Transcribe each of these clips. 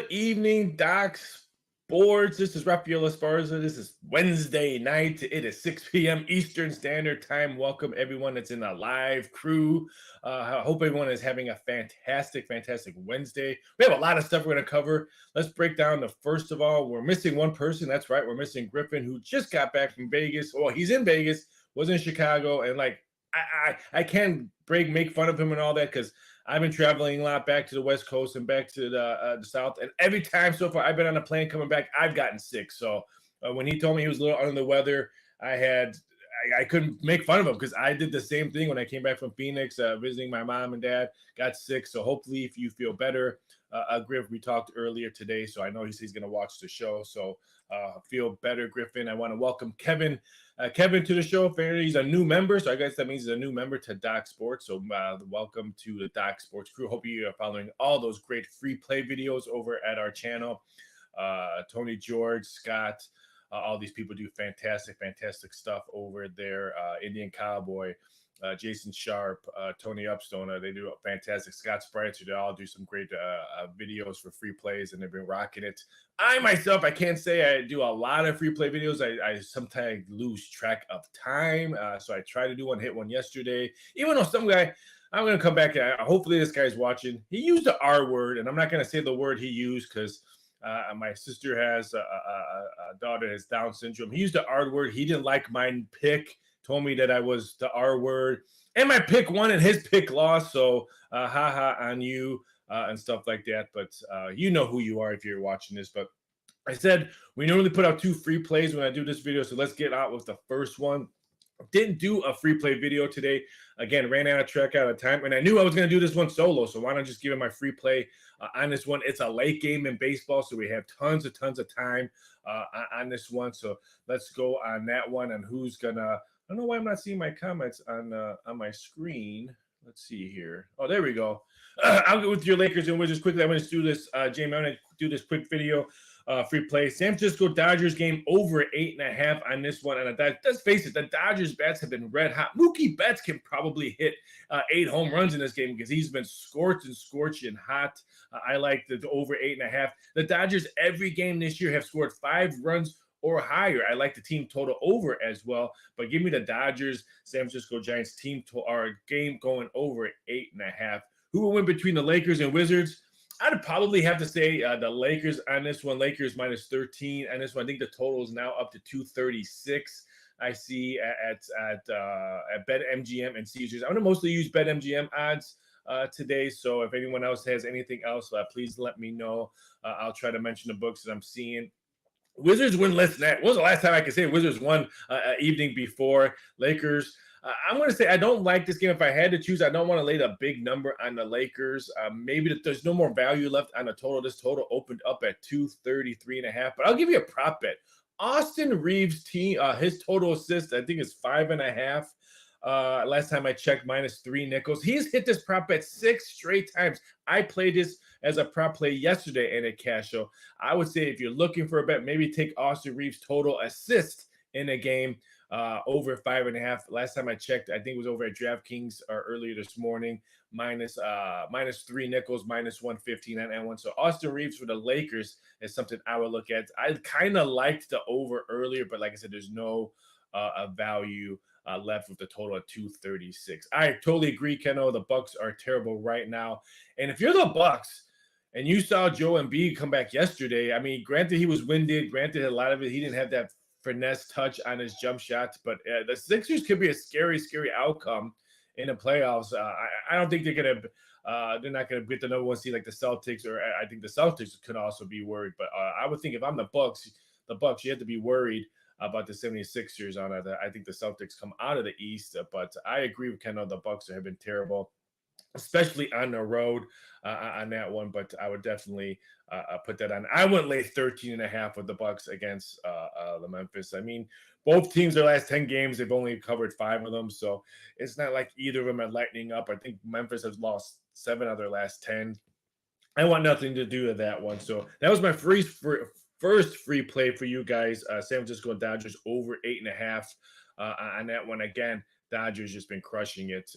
evening, Doc Sports. This is Raphael Esparza. This is Wednesday night. It is 6 p.m. Eastern Standard Time. Welcome everyone that's in the live crew. I hope everyone is having a fantastic Wednesday. We have a lot of stuff we're going to cover. Let's break down the first of all. We're missing one person. That's right. We're missing Griffin, who just got back from Vegas. Well, he's in Vegas, was in Chicago, and I can't make fun of him and all that because I've been traveling a lot back to the West Coast and back to the South. And every time so far I've been on a plane coming back, I've gotten sick. So when he told me he was a little under the weather, I couldn't make fun of him because I did the same thing when I came back from Phoenix, visiting my mom and dad, got sick. So hopefully if you feel better, Griff, we talked earlier today, so I know he's going to watch the show. So feel better, Griffin. I want to welcome Kevin to the show. He's a new member, so I guess that means he's a new member to Doc Sports. So welcome to the Doc Sports crew. Hope you are following all those great free play videos over at our channel. Tony, George, Scott, all these people do fantastic stuff over there. Indian Cowboy, Jason Sharp, Tony Upstone, they do fantastic. Scott Spritzer, they all do some great videos for free plays, and they've been rocking it. I myself, I can't say I do a lot of free play videos. I sometimes lose track of time, so I try to do one, hit one yesterday. Even though some guy, I'm going to come back, hopefully this guy's watching. He used the R word, and I'm not going to say the word he used because my sister has a daughter that has Down syndrome. He used the R word. He didn't like my pick. Told me that I was the R word, and my pick won and his pick lost. So haha on you and stuff like that. But you know who you are if you're watching this. But I said we normally put out 2 free plays when I do this video. So let's get out with the first one. Didn't do a free play video today. Again, ran out of time, and I knew I was going to do this one solo. So why not just give it my free play on this one? It's a late game in baseball, so we have tons of time on this one. So let's go on that one. And who's gonna? I don't know why I'm not seeing my comments on my screen. Let's see here. Oh, there we go. I'll go with your Lakers and Wizards quickly. I'm going to do this, Jamie. I'm going to do this quick video. Free play. San Francisco Dodgers game over 8.5 on this one. And let's face it, the Dodgers bats have been red hot. Mookie Betts can probably hit 8 home runs in this game because he's been scorching hot. I like the over 8.5. The Dodgers every game this year have scored 5 runs or higher. I like the team total over as well, but give me the Dodgers, San Francisco Giants team game going over 8.5. Who will win between the Lakers and Wizards? I'd probably have to say the Lakers on this one. Lakers minus 13 on this one. I think the total is now up to 236. I see at BetMGM and Caesars. I'm going to mostly use BetMGM odds today. So if anyone else has anything else, please let me know. I'll try to mention the books that I'm seeing. Wizards win less than that. When was the last time I could say Wizards won evening before? Lakers. I'm going to say I don't like this game. If I had to choose, I don't want to lay the big number on the Lakers. Maybe there's no more value left on the total. This total opened up at 233.5, but I'll give you a prop bet. Austin Reeves' team, his total assists, I think is 5.5. Last time I checked, minus 3 nickels. He's hit this prop bet 6 straight times. I played this as a prop play yesterday in a cash show. I would say if you're looking for a bet, maybe take Austin Reeves' total assist in a game over 5.5. Last time I checked, I think it was over at DraftKings earlier this morning, minus 3 nickels, minus 115 on N1. So Austin Reeves for the Lakers is something I would look at. I kind of liked the over earlier, but like I said, there's no value left with the total of 236. I totally agree, Keno. The Bucks are terrible right now. And if you're the Bucks and you saw Joe Embiid come back yesterday, I mean, granted he was winded, granted a lot of it, he didn't have that finesse touch on his jump shots, but the Sixers could be a scary outcome in the playoffs. I don't think they're not gonna get the number 1 seed like the Celtics, or I think the Celtics could also be worried. But I would think if I'm the Bucks, you have to be worried about the 76ers on it. I think the Celtics come out of the East, but I agree with Ken. The Bucks have been terrible, especially on the road on that one. But I would definitely put that on. I wouldn't lay 13.5 with the Bucks against the Memphis. I mean, both teams, their last 10 games, they've only covered 5 of them. So it's not like either of them are lightening up. I think Memphis has lost 7 of their last 10. I want nothing to do with that one. So that was my first free play for you guys. San Francisco Dodgers over 8.5 on that one. Again, Dodgers just been crushing it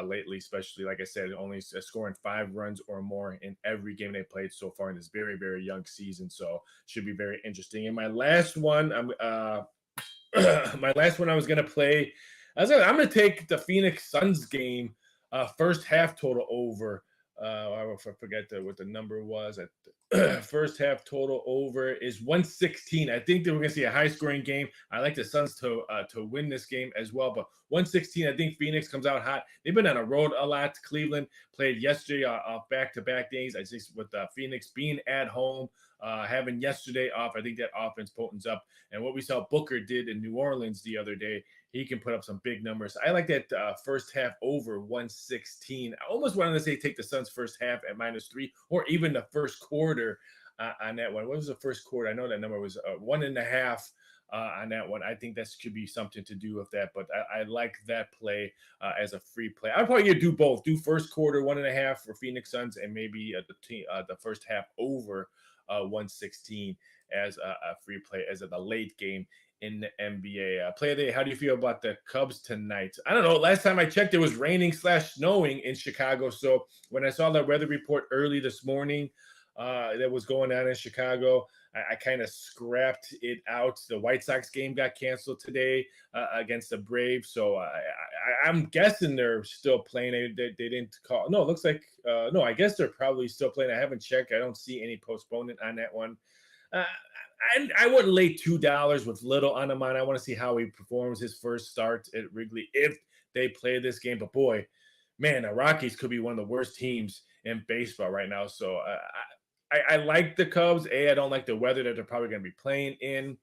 lately, especially, like I said, only scoring 5 runs or more in every game they played so far in this very, very young season. So should be very interesting. And my last one, my last one I was gonna play. I'm gonna take the Phoenix Suns game, first half total over. I forget what the number was. At the first half total over is 116. I think that we're gonna see a high scoring game. I like the Suns to win this game as well, but 116. I think Phoenix comes out hot. They've been on a road a lot. Cleveland played yesterday off back-to-back days. I think with Phoenix being at home, having yesterday off, I think that offense potens up. And what we saw Booker did in New Orleans the other day, he can put up some big numbers. I like that first half over 116. I almost wanted to say take the Suns first half at -3, or even the first quarter on that one. What was the first quarter? I know that number was 1.5 on that one. I think that could be something to do with that, but I like that play as a free play. I'd probably do both. Do first quarter 1.5 for Phoenix Suns, and maybe the first half over 116 as a free play as of the late game in the NBA. Play of the day, how do you feel about the Cubs tonight? I don't know. Last time I checked, it was raining/snowing in Chicago. So when I saw the weather report early this morning that was going on in Chicago, I kind of scrapped it out. The White Sox game got canceled today against the Braves. So I'm guessing they're still playing. They didn't call. No, it looks like, no, I guess they're probably still playing. I haven't checked. I don't see any postponement on that one. I wouldn't lay $2 with little on him. I want to see how he performs his first start at Wrigley if they play this game. But boy, man, the Rockies could be one of the worst teams in baseball right now. So I like the Cubs. I don't like the weather that they're probably going to be playing in.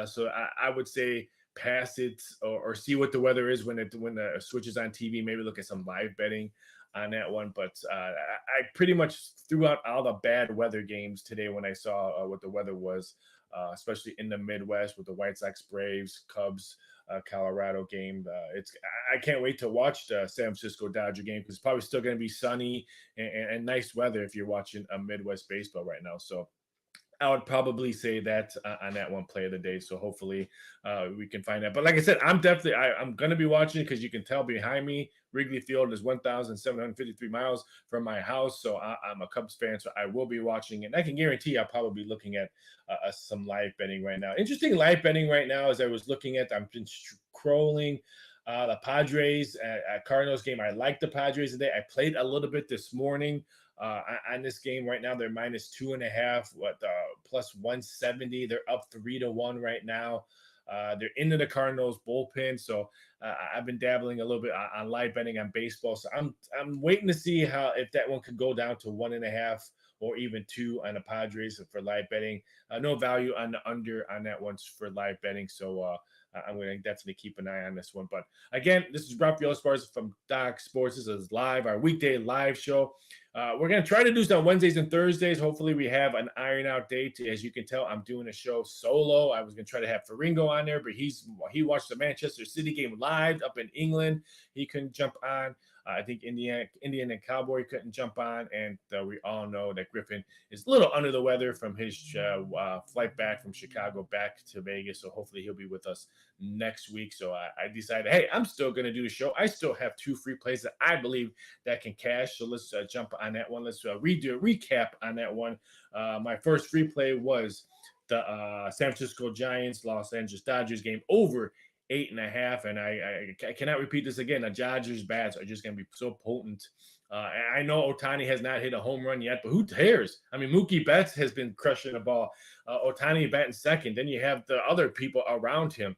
So I would say pass it or see what the weather is when the switches on TV. Maybe look at some live betting on that one. But I pretty much threw out all the bad weather games today when I saw what the weather was, especially in the Midwest with the White Sox, Braves, Cubs, Colorado game. I can't wait to watch the San Francisco Dodger game because it's probably still going to be sunny and nice weather if you're watching a Midwest baseball right now. So I would probably say that on that one play of the day. So hopefully we can find that. But like I said, I'm going to be watching because you can tell behind me, Wrigley Field is 1,753 miles from my house. So I'm a Cubs fan. So I will be watching it. And I can guarantee I'll probably be looking at some live betting right now. Interesting live betting right now as I was looking at, I've been scrolling the Padres at Cardinals game. I like the Padres today. I played a little bit this morning. On this game right now, they're -2.5, plus 170. They're up 3-1 right now. They're into the Cardinals bullpen, so I've been dabbling a little bit on live betting on baseball. So I'm waiting to see if that one could go down to 1.5 or even 2 on the Padres for live betting. No value on the under on that one for live betting. So I'm going to definitely keep an eye on this one. But again, this is Raphael Esparza from Doc Sports. This is live, our weekday live show. We're going to try to do this on Wednesdays and Thursdays. Hopefully we have an iron out date. As you can tell, I'm doing a show solo. I was going to try to have Faringo on there, but he watched the Manchester City game live up in England. He couldn't jump on. I think Indian and Cowboy couldn't jump on. And we all know that Griffin is a little under the weather from his flight back from Chicago back to Vegas. So hopefully he'll be with us next week. So I decided, hey, I'm still going to do the show. I still have 2 free plays that I believe that can cash. So let's jump on that one. Let's redo a recap on that one. My first free play was the San Francisco Giants, Los Angeles Dodgers game over 8.5. And I cannot repeat this again. The Dodgers bats are just going to be so potent. I know Ohtani has not hit a home run yet, but who cares? I mean, Mookie Betts has been crushing the ball. Ohtani batting second. Then you have the other people around him.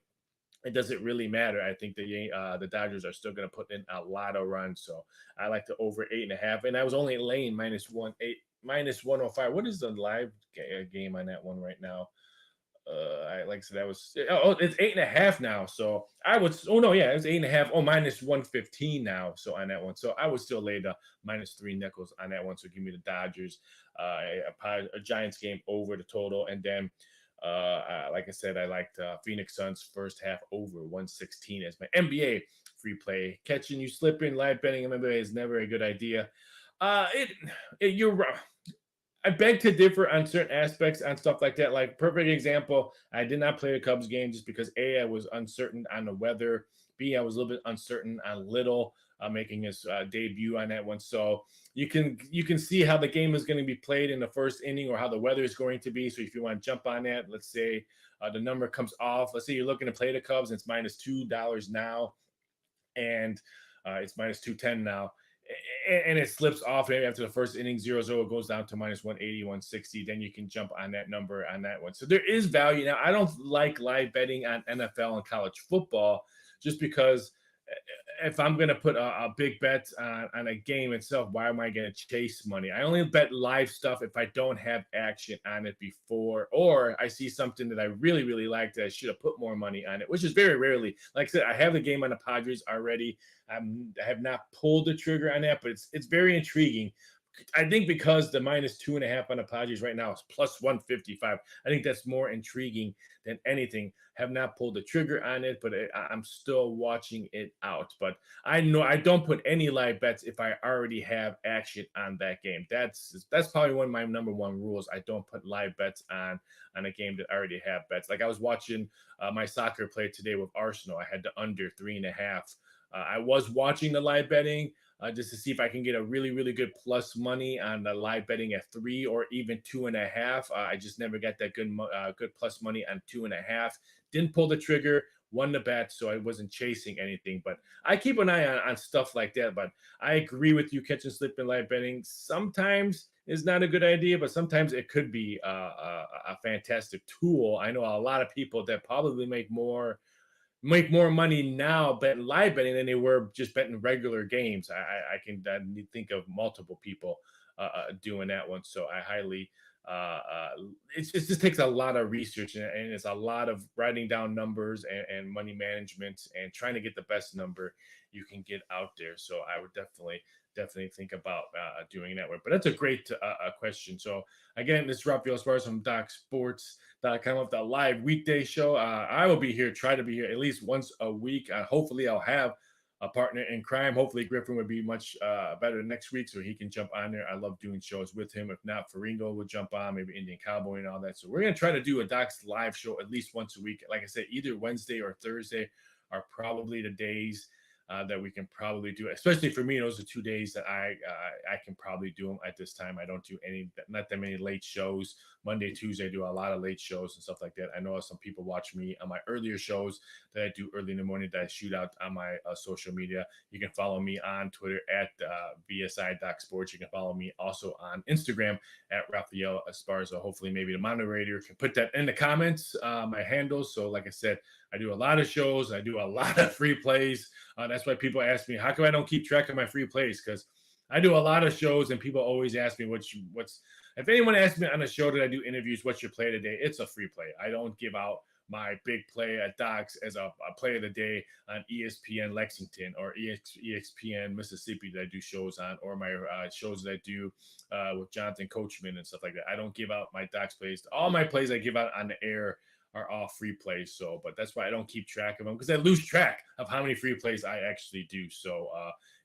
It doesn't really matter. I think the Dodgers are still going to put in a lot of runs. So I like the over 8.5. And I was only laying -105. What is the live game on that one right now? Like I said, that was it's 8.5 now. So I would it was 8.5. -115 now. So on that one, so I would still lay the -3 nickels on that one. So give me the Dodgers, a Giants game over the total, and then like I said, I liked Phoenix Suns first half over 116 as my NBA free play. Catching you slipping, live betting in NBA is never a good idea. You're wrong. I beg to differ on certain aspects on stuff like that. Like perfect example, I did not play the Cubs game just because I was uncertain on the weather be. I was a little bit uncertain on Little making his debut on that one. So you can see how the game is going to be played in the first inning or how the weather is going to be. So if you want to jump on that, let's say the number comes off. Let's say you're looking to play the Cubs and it's -$2 now, and it's -210 now, and it slips off maybe after the first inning 0-0, it goes down to -180, 160. Then you can jump on that number on that one. So there is value. Now, I don't like live betting on NFL and college football just because if I'm going to put a big bet on a game itself, why am I going to chase money? I only bet live stuff if I don't have action on it before, or I see something that I really, really like that I should have put more money on it, which is very rarely. Like I said, I have the game on the Padres already. I have not pulled the trigger on that, but it's very intriguing. I think because the -2.5 on the Padres right now is +155. I think that's more intriguing than anything. Have not pulled the trigger on it, but I'm still watching it out. But I know I don't put any live bets if I already have action on that game. That's probably one of my number one rules. I don't put live bets on a game that I already have bets. Like I was watching my soccer play today with Arsenal. I had the under 3.5. I was watching the live betting just to see if I can get a really, really good plus money on the live betting at 3 or even 2.5. I just never got that good plus money on 2.5. Didn't pull the trigger, won the bet, so I wasn't chasing anything. But I keep an eye on stuff like that. But I agree with you, catch and slip in live betting sometimes is not a good idea, but sometimes it could be a fantastic tool. I know a lot of people that probably make more money now betting live betting than they were just betting regular games. I can think of multiple people doing that one. So I highly, it just takes a lot of research and it's a lot of writing down numbers and money management and trying to get the best number you can get out there. So I would definitely think about doing that way. But that's a great question. So again, this is Raphael Esparza from DocSports.com with the live weekday show. I will be here, try to be here at least once a week. Hopefully I'll have a partner in crime. Hopefully Griffin would be much better next week so he can jump on there. I love doing shows with him. If not, Faringo will jump on, maybe Indian Cowboy and all that. So we're going to try to do a Doc's live show at least once a week. Like I said, either Wednesday or Thursday are probably the days that we can probably do, especially for me. Those are 2 days that I can probably do them at this time. I don't do not that many late shows. Monday, Tuesday, I do a lot of late shows and stuff like that. I know some people watch me on my earlier shows that I do early in the morning that I shoot out on my social media. You can follow me on Twitter at BSI Doc Sports. You can follow me also on Instagram at Raphael Esparza. Hopefully, maybe the moderator can put that in the comments, my handles. So, like I said, I do a lot of shows. I do a lot of free plays. That's why people ask me, how come I don't keep track of my free plays? Because I do a lot of shows, and people always ask me what's. If anyone asks me on a show that I do interviews, what's your play today? It's a free play. I don't give out my big play at Docs as a play of the day on ESPN Lexington or ESPN Mississippi that I do shows on, or my shows that I do with Jonathan Coachman and stuff like that. I don't give out my Docs plays. All my plays I give out on the air are all free plays. So, but that's why I don't keep track of them, because I lose track of how many free plays I actually do. So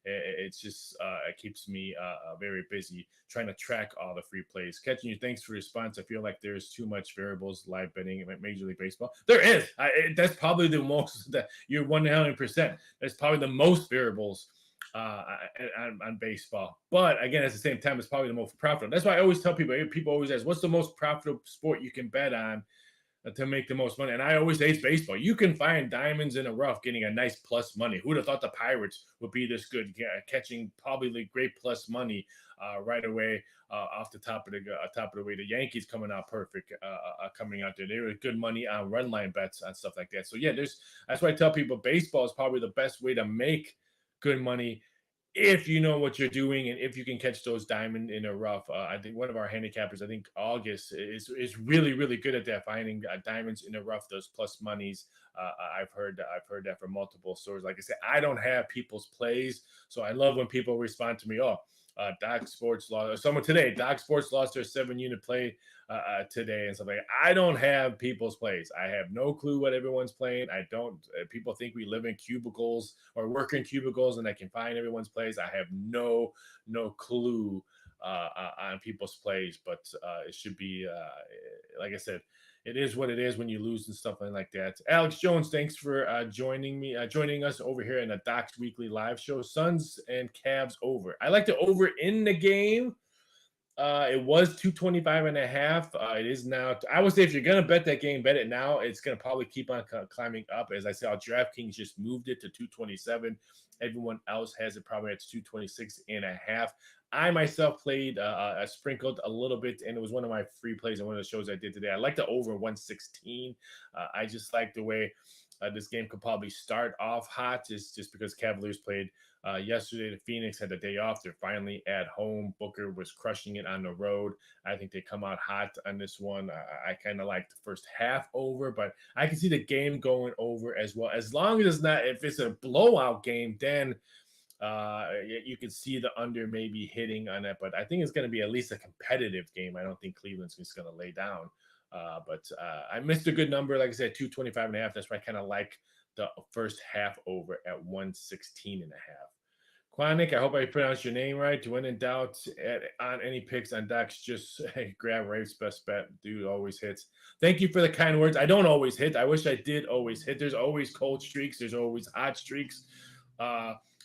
it's just it keeps me very busy trying to track all the free plays. Catching you, thanks for your response. I feel like there's too much variables live betting at Major League Baseball. There is. That's probably the most. That you're 100%. That's probably the most variables on baseball. But again, at the same time, it's probably the most profitable. That's why I always tell people. People always ask, "What's the most profitable sport you can bet on to make the most money?" And I always say it's baseball. You can find diamonds in the rough getting a nice plus money. Who'd have thought the Pirates would be this good, catching probably great plus money right away off the top of the way. The Yankees coming out perfect, coming out there. They were good money on run line bets and stuff like that. So yeah, that's why I tell people baseball is probably the best way to make good money if you know what you're doing and if you can catch those diamond in a rough. I think one of our handicappers, I think August, is really, really good at that, finding diamonds in the rough, those plus monies. I've heard that from multiple sources. Like I said, I don't have people's plays, so I love when people respond to me. Doc Sports lost. Someone today, Doc Sports lost their 7-unit play today and stuff like that. I don't have people's plays. I have no clue what everyone's playing. I don't. People think we live in cubicles or work in cubicles and I can find everyone's plays. I have no clue on people's plays, but it should be like I said, it is what it is when you lose and stuff like that. Alex Jones, thanks for joining us over here in the Docs Weekly Live Show. Suns and Cavs over. I like the over in the game. It was 225.5. It is now. I would say if you're gonna bet that game, bet it now. It's gonna probably keep on climbing up. As I saw, DraftKings just moved it to 227. Everyone else has it probably at 226.5. I myself played, sprinkled a little bit, and it was one of my free plays on one of the shows I did today. I like the over 116. I just like the way this game could probably start off hot, just because Cavaliers played yesterday. The Phoenix had the day off. They're finally at home. Booker was crushing it on the road. I think they come out hot on this one. I kind of like the first half over, but I can see the game going over as well. As long as it's not, if it's a blowout game, then you can see the under maybe hitting on it. But I think it's going to be at least a competitive game. I don't think Cleveland's just going to lay down. But I missed a good number. Like I said, 225.5. That's why I kind of like the first half over at 116.5. Quanick, I hope I pronounced your name right. When in doubt on any picks on Docs, just grab Rafe's best bet. Dude always hits. Thank you for the kind words. I don't always hit. I wish I did always hit. There's always cold streaks. There's always hot streaks.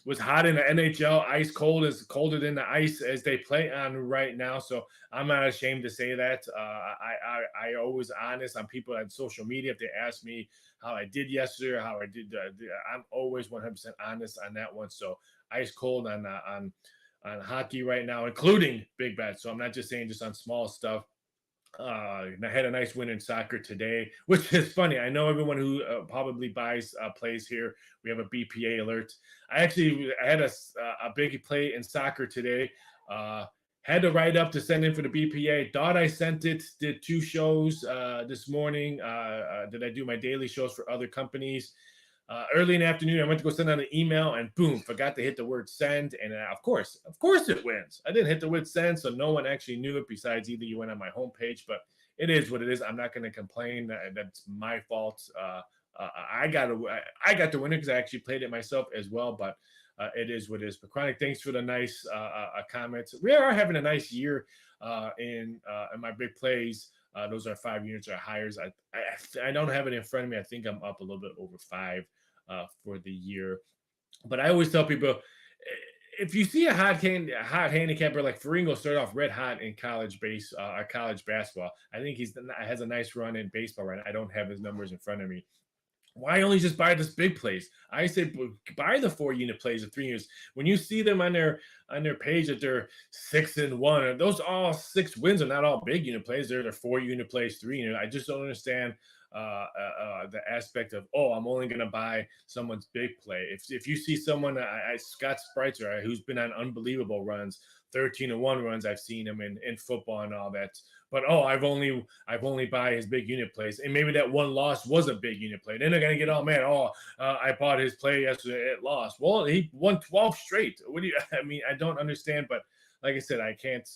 Was hot in the NHL. Ice cold is colder than the ice as they play on right now. So I'm not ashamed to say that. I always honest on people on social media. If they ask me how I did yesterday or how I did, I'm always 100% honest on that one. So ice cold on hockey right now, including big bets. So I'm not just saying just on small stuff. I had a nice win in soccer today, which is funny. I know everyone who probably buys plays here. We have a BPA alert. I had a big play in soccer today. Had to write up to send in for the BPA. Thought I sent it. Did 2 shows this morning. Did I do my daily shows for other companies? Early in the afternoon, I went to go send out an email and boom, forgot to hit the word send. And of course it wins. I didn't hit the word send, so no one actually knew it besides either you went on my homepage, but it is what it is. I'm not going to complain. That's my fault. I got the winner because I actually played it myself as well, but it is what it is. But Chronic, thanks for the nice comments. We are having a nice year in my big plays. Those are 5 units or higher. I don't have it in front of me. I think I'm up a little bit over 5 for the year. But I always tell people, if you see a hot handicapper like Faringo start off red hot in college basketball, I think he has a nice run in baseball right now. I don't have his numbers in front of me. Why only just buy this big plays? I say buy the 4-unit plays of 3 years. When you see them on their page that they're 6-1, those all 6 wins are not all big unit plays. They're 4-unit plays, 3-unit. I just don't understand the aspect of, I'm only going to buy someone's big play. If you see someone, Scott Spreitzer, who's been on unbelievable runs, 13-1 runs, I've seen him in football and all that. But I've only buy his big unit plays, and maybe that one loss was a big unit play. Then they're gonna get all mad. I bought his play yesterday, it lost. Well, he won 12 straight. What do you? I mean, I don't understand. But like I said, I can't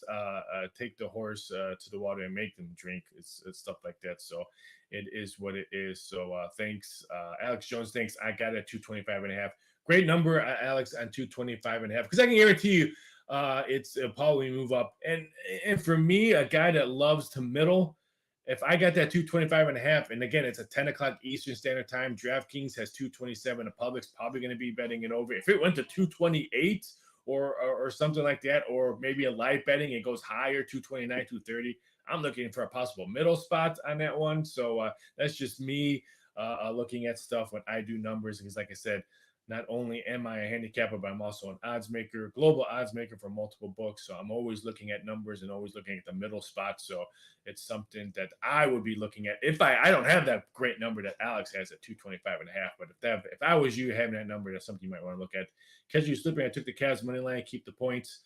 take the horse to the water and make them drink. It's stuff like that. So it is what it is. So thanks, Alex Jones. Thanks. I got it at 225.5. Great number, Alex, on 225.5. Because I can guarantee you. It'll probably move up. And for me, a guy that loves to middle, if I got that 225.5, and again, it's a 10 o'clock Eastern Standard Time, DraftKings has 227. The public's probably going to be betting it over. If it went to 228 or something like that, or maybe a live betting, it goes higher, 229, 230. I'm looking for a possible middle spot on that one. So that's just me looking at stuff when I do numbers. Because like I said, not only am I a handicapper, but I'm also an odds maker, global odds maker for multiple books. So I'm always looking at numbers and always looking at the middle spot. So it's something that I would be looking at. If I don't have that great number that Alex has at 225.5, but if I was you having that number, that's something you might want to look at. Catch you slipping. I took the Cavs money line, keep the points.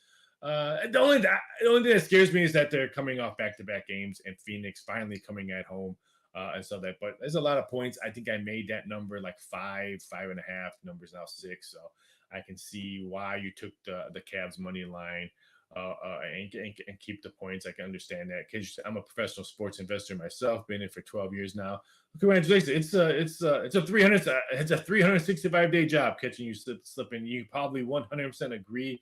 The only thing that scares me is that they're coming off back-to-back games and Phoenix finally coming at home. And so that, but there's a lot of points. I think I made that number like 5.5. Numbers now 6, so I can see why you took the Cavs money line and keep the points. I can understand that because I'm a professional sports investor myself, been in for 12 years now. Congratulations! It's a 365-day job catching you slipping. You probably 100% agree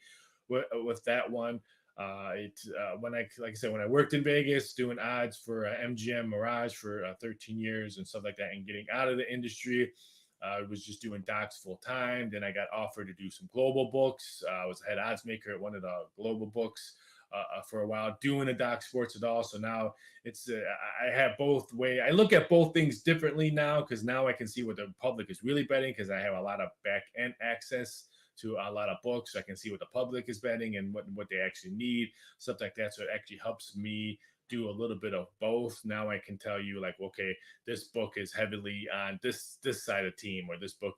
with that one. When I like I said, when I worked in Vegas doing odds for MGM Mirage for 13 years and stuff like that, and getting out of the industry, I was just doing docs full time. Then I got offered to do some global books. I was a head odds maker at one of the global books for a while, doing the doc sports at all. So now it's I have both way. I look at both things differently now because now I can see what the public is really betting because I have a lot of back end access to a lot of books. I can see what the public is betting and what they actually need, stuff like that. So it actually helps me do a little bit of both. Now I can tell you like, okay, this book is heavily on this side of team, or this book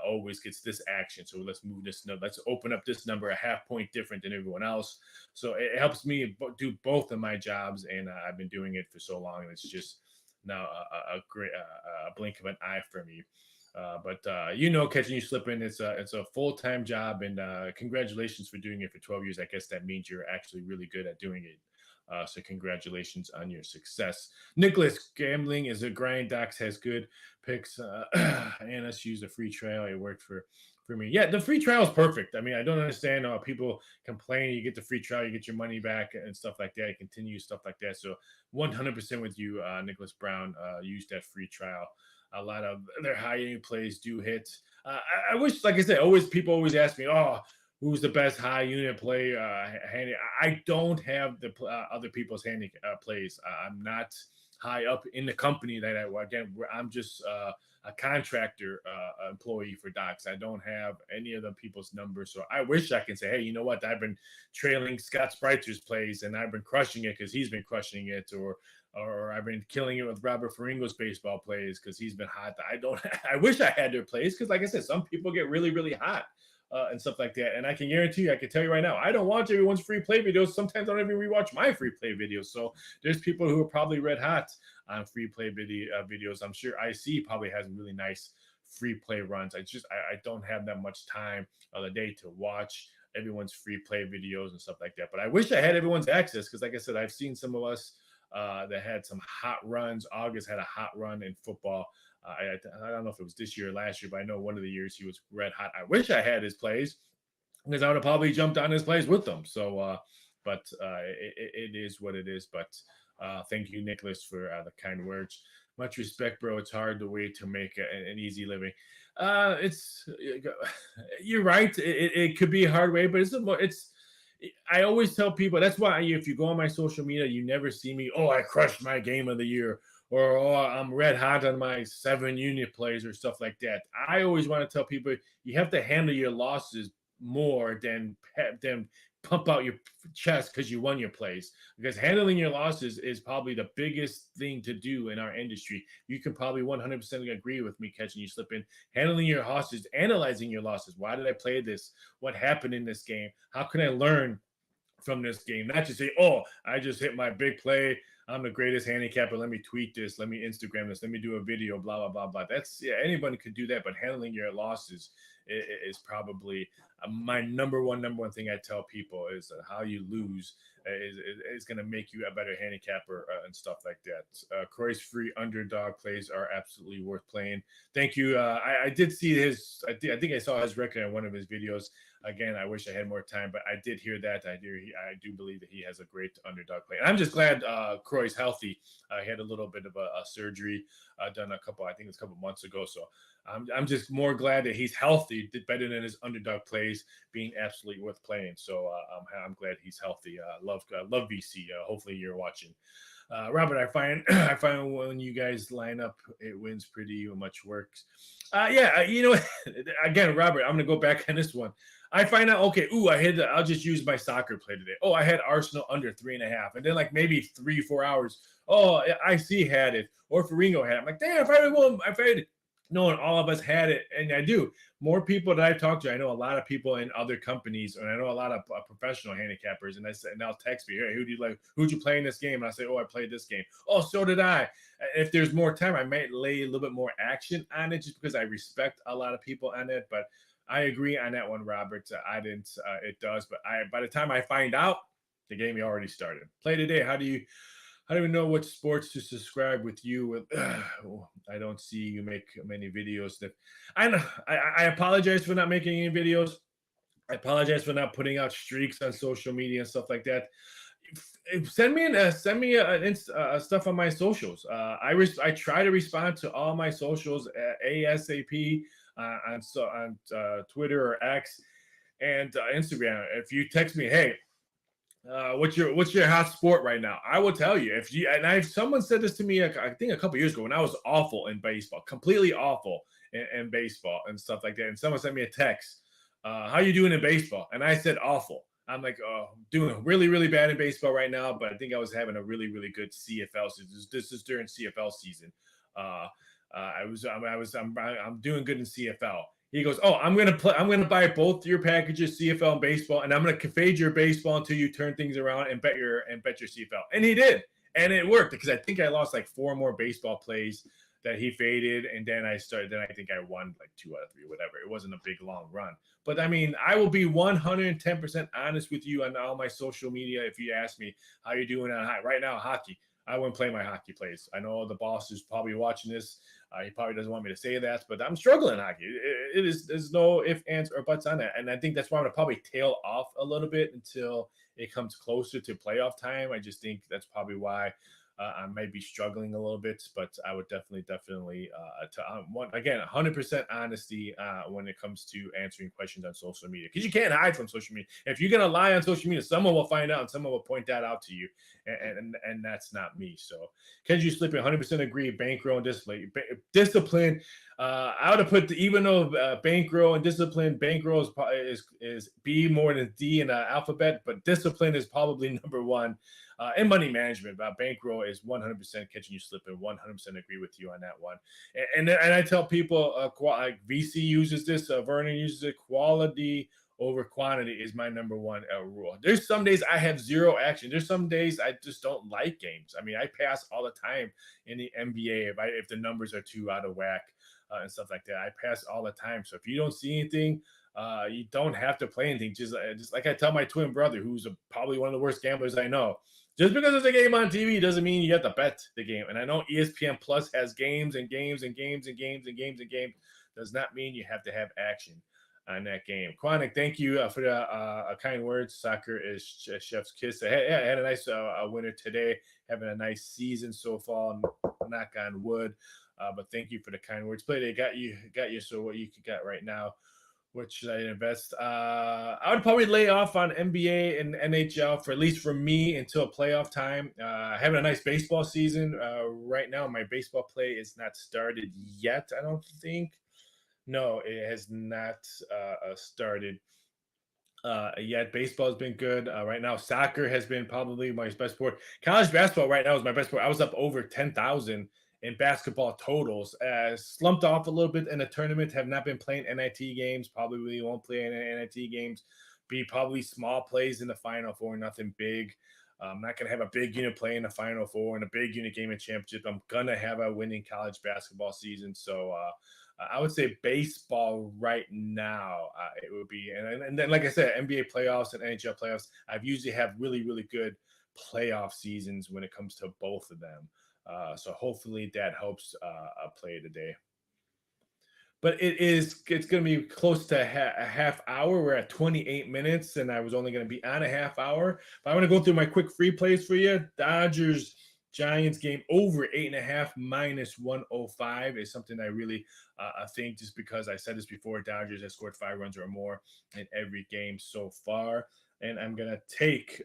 always gets this action. So let's move this. Let's open up this number a half point different than everyone else. So it helps me do both of my jobs, and I've been doing it for so long, and it's just now a great a blink of an eye for me. But catching you slipping, it's a full time job, and congratulations for doing it for 12 years. I guess that means you're actually really good at doing it. So congratulations on your success. Nicholas, gambling is a grind. Docs has good picks. And let's use a free trial. It worked for me. Yeah, the free trial is perfect. I mean, I don't understand how people complain. You get the free trial, you get your money back and stuff like that. You continue stuff like that. So 100% with you, Nicholas Brown. Use that free trial. A lot of their high end plays do hit. I wish, like I said, people always ask me, oh, who's the best high unit play? I don't have the other people's handy plays. I'm not high up in the company that I'm just a contractor employee for Docs. I don't have any of the people's numbers. So I wish I can say, hey, you know what? I've been trailing Scott Spritzer's plays and I've been crushing it because he's been crushing it, or I've been killing it with Robert Faringo's baseball plays because he's been hot. I don't. I wish I had their plays because, like I said, some people get really, really hot and stuff like that. And I can guarantee you, I can tell you right now, I don't watch everyone's free play videos. Sometimes I don't even rewatch my free play videos. So there's people who are probably red hot on free play videos. I'm sure IC probably has really nice free play runs. I don't have that much time of the day to watch everyone's free play videos and stuff like that. But I wish I had everyone's access because, like I said, I've seen some of us that had some hot runs. August had a hot run in football. I don't know if it was this year or last year, but I know one of the years he was red hot. I wish I had his plays because I would have probably jumped on his plays with them. So, it is what it is. But thank you, Nicholas, for the kind words. Much respect, bro. It's hard the way to make an easy living. You're right. It could be a hard way, but it's. I always tell people that's why if you go on my social media, you never see me. Oh, I crushed my game of the year, or oh, I'm red hot on my 7 unit plays or stuff like that. I always want to tell people you have to handle your losses more than pump out your chest because you won your plays. Because handling your losses is probably the biggest thing to do in our industry. You can probably 100% agree with me, catching you slipping. Handling your losses, analyzing your losses. Why did I play this? What happened in this game? How can I learn from this game? Not just say, oh, I just hit my big play. I'm the greatest handicapper. Let me tweet this. Let me Instagram this. Let me do a video, blah, blah, blah, blah. Anybody could do that, but handling your losses is probably my number one thing I tell people is that how you lose is going to make you a better handicapper and stuff like that. Croy's free underdog plays are absolutely worth playing. Thank you. I did see I think I saw his record in one of his videos. Again, I wish I had more time, but I did hear that. I do believe that he has a great underdog play. And I'm just glad Croy's healthy. He had a little bit of a surgery done I think it's a couple months ago. So I'm just more glad that he's healthy, did better than his underdog plays being absolutely worth playing. So I'm glad he's healthy. Love VC. Hopefully you're watching. Robert, I find when you guys line up, it wins pretty much works. Again, Robert, I'm gonna go back on this one. I find out, okay, I'll just use my soccer play today. Oh, I had Arsenal under 3.5, and then like maybe 3-4 hours. Oh, IC had it, or Faringo had it. I'm like, damn, if I had knowing all of us had it, and I do. More people that I've talked to, I know a lot of people in other companies, and I know a lot of professional handicappers, and they'll text me, hey, who'd you play in this game? And I say, oh, I played this game. Oh, so did I. If there's more time, I might lay a little bit more action on it just because I respect a lot of people on it, but I agree on that one, Robert. I didn't. It does, but by the time I find out, the game already started. Play today. How do you know what sports to subscribe with you? I don't see you make many videos. I apologize for not making any videos. I apologize for not putting out streaks on social media and stuff like that. Send me stuff on my socials. I try to respond to all my socials ASAP on Twitter or X and Instagram. If you text me, hey, what's your hot sport right now? I will tell you. If you and I someone said this to me, I think a couple years ago when I was awful in baseball, completely awful in baseball and stuff like that. And someone sent me a text, how you doing in baseball? And I said awful. I'm like, oh, doing really, really bad in baseball right now, but I think I was having a really, really good CFL season. This is during CFL season. Uh, I'm doing good in CFL. He goes, oh, I'm gonna buy both your packages, CFL and baseball, and I'm gonna fade your baseball until you turn things around and bet your CFL. And he did, and it worked because I think I lost like 4 more baseball plays that he faded, and then I started. Then I think I won like 2 out of 3, whatever. It wasn't a big long run, but I mean, I will be 110% honest with you on all my social media. If you ask me how you doing on right now hockey, I wouldn't play my hockey plays. I know the boss is probably watching this. He probably doesn't want me to say that, but I'm struggling in hockey. It is there's no ifs, ands, or buts on that, and I think that's why I'm gonna probably tail off a little bit until it comes closer to playoff time. I just think that's probably why I might be struggling a little bit, but I would definitely, again, 100% honesty when it comes to answering questions on social media, because you can't hide from social media. If you're gonna lie on social media, someone will find out and someone will point that out to you, and that's not me. So, can you slip 100% agree? Bankroll and discipline. I would have put even though bankroll and discipline, bankroll is B more than D in the alphabet, but discipline is probably number one. And money management, bankroll is 100% catching you slipping. 100% agree with you on that one. And I tell people, like VC uses this, Vernon uses it. Quality over quantity is my number one rule. There's some days I have zero action. There's some days I just don't like games. I mean, I pass all the time in the NBA if the numbers are too out of whack and stuff like that. I pass all the time. So if you don't see anything, you don't have to play anything. Just like I tell my twin brother, who's probably one of the worst gamblers I know. Just because there's a game on TV doesn't mean you have to bet the game. And I know ESPN Plus has games and games and games and games and games and games. Does not mean you have to have action on that game. Quanic, thank you for the kind words. Soccer is chef's kiss. I had a nice winner today, having a nice season so far. Knock on wood. But thank you for the kind words. Play, they got you. So what you got right now? What should I invest? I would probably lay off on NBA and NHL for at least for me until playoff time. Having a nice baseball season right now. My baseball play is not started yet, I don't think. No, it has not started yet. Baseball has been good right now. Soccer has been probably my best sport. College basketball right now is my best sport. I was up over 10,000 in basketball totals. Slumped off a little bit in the tournament. Have not been playing NIT games. Probably really won't play any NIT games. Be probably small plays in the Final Four. Nothing big. I'm not going to have a big unit play in the Final Four and a big unit game in championship. I'm going to have a winning college basketball season. So I would say baseball right now. It would be, and then like I said, NBA playoffs and NHL playoffs. I've usually have really, really good playoff seasons when it comes to both of them. So hopefully that helps play today. But it's going to be close to a half hour. We're at 28 minutes, and I was only going to be on a half hour. But I want to go through my quick free plays for you. Dodgers Giants game over 8.5 minus 105 is something I really think, just because I said this before. Dodgers have scored 5 runs or more in every game so far, and I'm going to take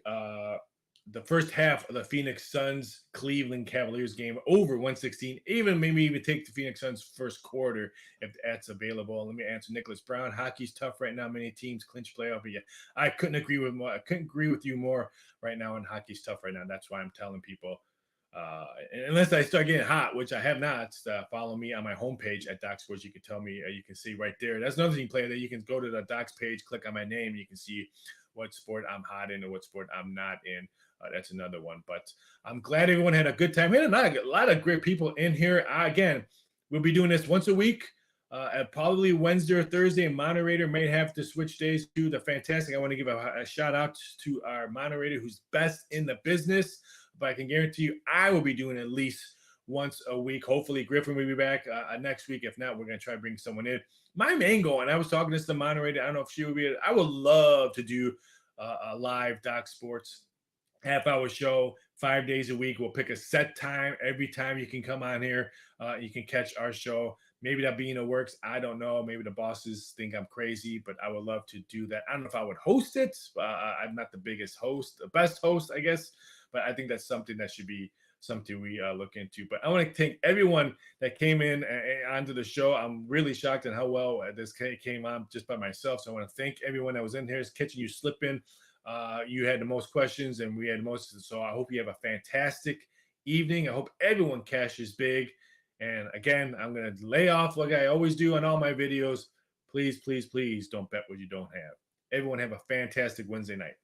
the first half of the Phoenix Suns Cleveland Cavaliers game over 116, maybe even take the Phoenix Suns first quarter if that's available. Let me answer Nicholas Brown. Hockey's tough right now. Many teams clinch playoff, but yeah, I couldn't agree with you more right now. And hockey's tough right now. That's why I'm telling people, unless I start getting hot, which I have not, follow me on my homepage at Doc Sports. You can tell me, you can see right there. That's another thing, player, that you can go to the Docs page, click on my name, you can see what sport I'm hot in and what sport I'm not in. That's another one. But I'm glad everyone had a good time. We had a lot of great people in here. Again, we'll be doing this once a week. At probably Wednesday or Thursday. Moderator may have to switch days to the fantastic. I want to give a shout out to our moderator who's best in the business. But I can guarantee you I will be doing at least once a week. Hopefully, Griffin will be back next week. If not, we're going to try to bring someone in. My main goal, and I was talking to the moderator, I don't know if she will be, I would love to do a live Doc Sports half-hour show 5 days a week. We'll pick a set time every time you can come on here. You can catch our show. Maybe that being a works. I don't know. Maybe the bosses think I'm crazy, but I would love to do that. I don't know if I would host it. I'm not the biggest host, the best host, I guess, but I think that's something that should be something we look into. But I want to thank everyone that came in onto the show. I'm really shocked at how well this came on just by myself. So I want to thank everyone that was in here. It's catching you slipping. You had the most questions and we had most. So I hope you have a fantastic evening. I hope everyone cashes big. And again, I'm going to lay off like I always do on all my videos. Please, please, please don't bet what you don't have. Everyone have a fantastic Wednesday night.